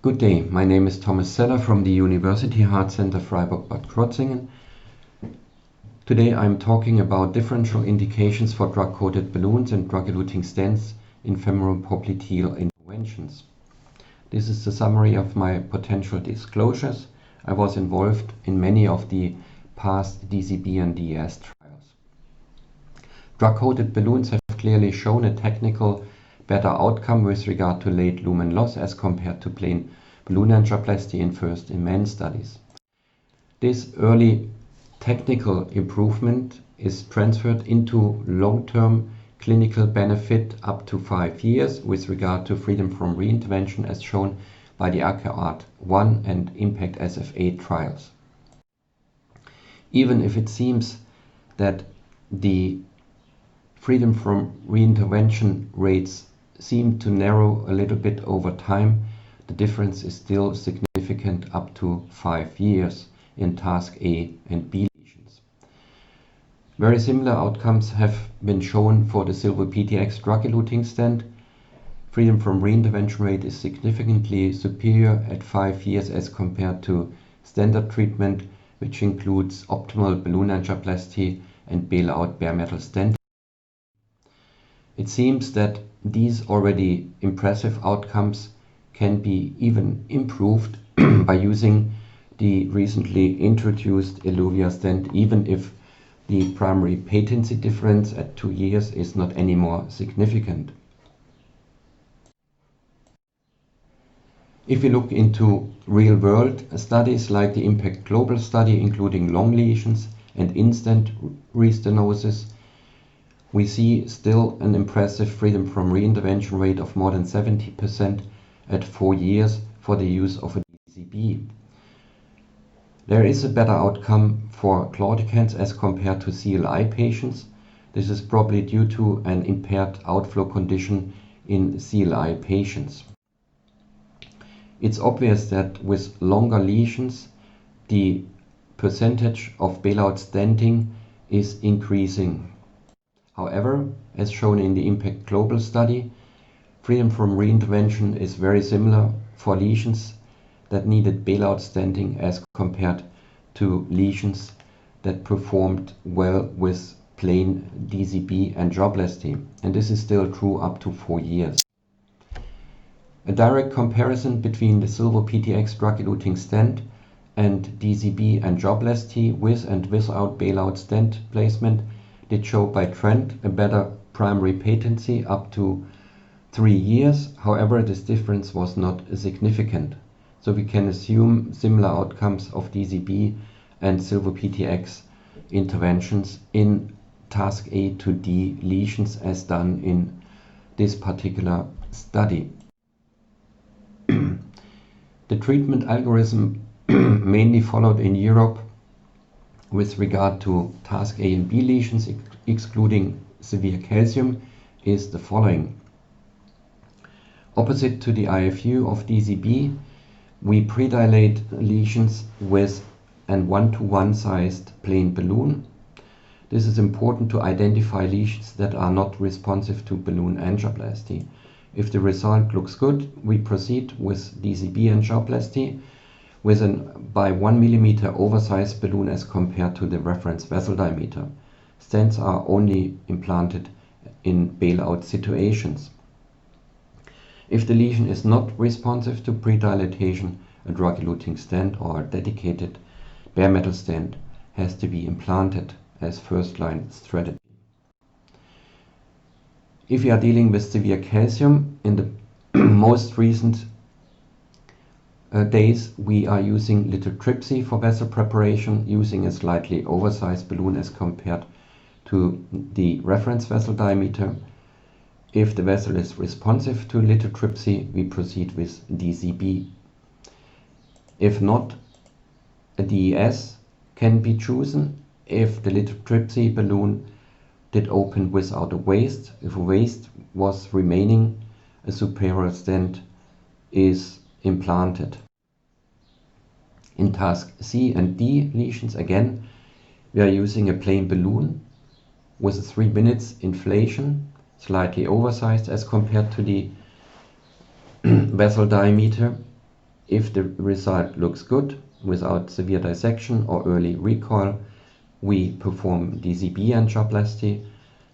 Good day, my name is Thomas Zeller from the University Heart Center Freiburg-Bad Krozingen. Today I'm talking about differential indications for drug-coated balloons and drug-eluting stents in femoral popliteal interventions. This is the summary of my potential disclosures. I was involved in many of the past DCB and DES trials. Drug-coated balloons have clearly shown a technical better outcome with regard to late lumen loss as compared to plain balloon angioplasty in first-in-man studies. This early technical improvement is transferred into long-term clinical benefit up to 5 years with regard to freedom from reintervention as shown by the Cohort 1 and IN.PACT SF8 trials. Even if it seems that the freedom from reintervention rates seem to narrow a little bit over time, the difference is still significant up to 5 years in task A and B lesions. Very similar outcomes have been shown for the SilverPTX drug-eluting stent. Freedom from reintervention rate is significantly superior at 5 years as compared to standard treatment, which includes optimal balloon angioplasty and bailout bare metal stent. It seems that these already impressive outcomes can be even improved by using the recently introduced Eluvia stent, even if the primary patency difference at 2 years is not any more significant. If we look into real-world studies like the IN.PACT global study, including long lesions and in-stent restenosis, we see still an impressive freedom from reintervention rate of more than 70% at 4 years for the use of a DCB. There is a better outcome for claudicants as compared to CLI patients. This is probably due to an impaired outflow condition in CLI patients. It's obvious that with longer lesions, the percentage of bailout stenting is increasing. However, as shown in the IN.PACT global study, freedom from reintervention is very similar for lesions that needed bailout stenting as compared to lesions that performed well with plain DCB angioplasty, and this is still true up to 4 years. A direct comparison between the SilverPTX drug-eluting stent and DCB angioplasty with and without bailout stent placement did show by trend a better primary patency up to 3 years. However, this difference was not significant. So we can assume similar outcomes of DCB and SilverPTX interventions in task A to D lesions as done in this particular study. The treatment algorithm mainly followed in Europe with regard to task A and B lesions, excluding severe calcium, is the following. Opposite to the IFU of DCB, we predilate lesions with an 1:1 sized plain balloon. This is important to identify lesions that are not responsive to balloon angioplasty. If the result looks good, we proceed with DCB angioplasty with an by 1 mm oversized balloon as compared to the reference vessel diameter. Stents are only implanted in bailout situations. If the lesion is not responsive to predilatation, a drug-eluting stent or a dedicated bare metal stent has to be implanted as first-line strategy. If you are dealing with severe calcium, in the most recent days we are using lithotripsy for vessel preparation, using a slightly oversized balloon as compared to the reference vessel diameter. If the vessel is responsive to lithotripsy, we proceed with DCB. If not, a DES can be chosen if the lithotripsy balloon did open without a waist. If a waist was remaining, a superior stent is implanted. In task C and D lesions, again, we are using a plain balloon with a 3 minutes inflation, slightly oversized as compared to the vessel diameter. If the result looks good, without severe dissection or early recoil, we perform DCB angioplasty,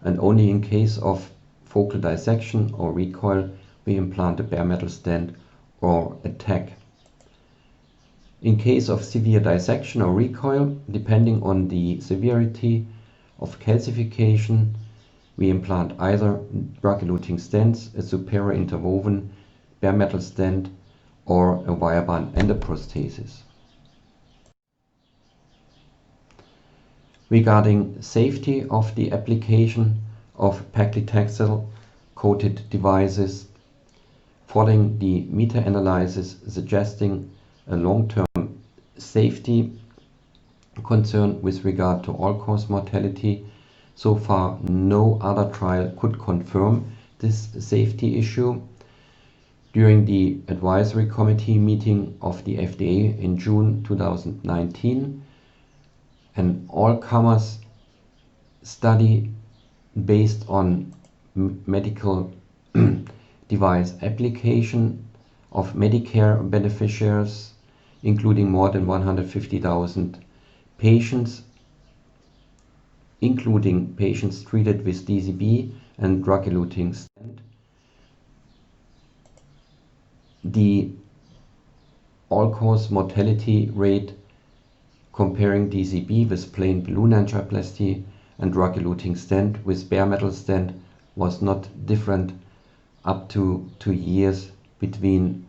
and only in case of focal dissection or recoil, we implant a bare metal stent or a TAC. In case of severe dissection or recoil, depending on the severity of calcification, we implant either drug-eluting stents, a superior interwoven bare metal stent, or a wire-band endoprosthesis. Regarding safety of the application of paclitaxel coated devices, following the meta-analysis suggesting a long-term safety concern with regard to all-cause mortality, so far no other trial could confirm this safety issue. During the advisory committee meeting of the FDA in June 2019, an all-comers study based on medical device application of Medicare beneficiaries, including more than 150,000 patients, including patients treated with DCB and drug-eluting stent. The all-cause mortality rate comparing DCB with plain balloon angioplasty and drug-eluting stent with bare metal stent was not different up to 2 years between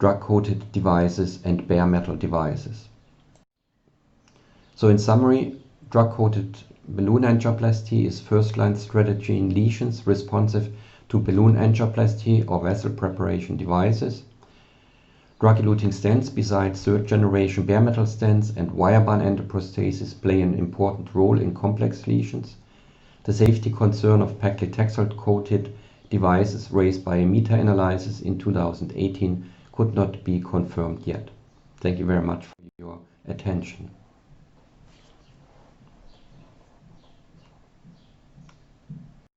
drug-coated devices and bare metal devices. So in summary, drug-coated balloon angioplasty is first-line strategy in lesions responsive to balloon angioplasty or vessel preparation devices. Drug-eluting stents, besides third-generation bare metal stents and wire-band endoprosthesis, play an important role in complex lesions. The safety concern of paclitaxel-coated devices raised by a meta-analysis in 2018 could not be confirmed yet. Thank you very much for your attention.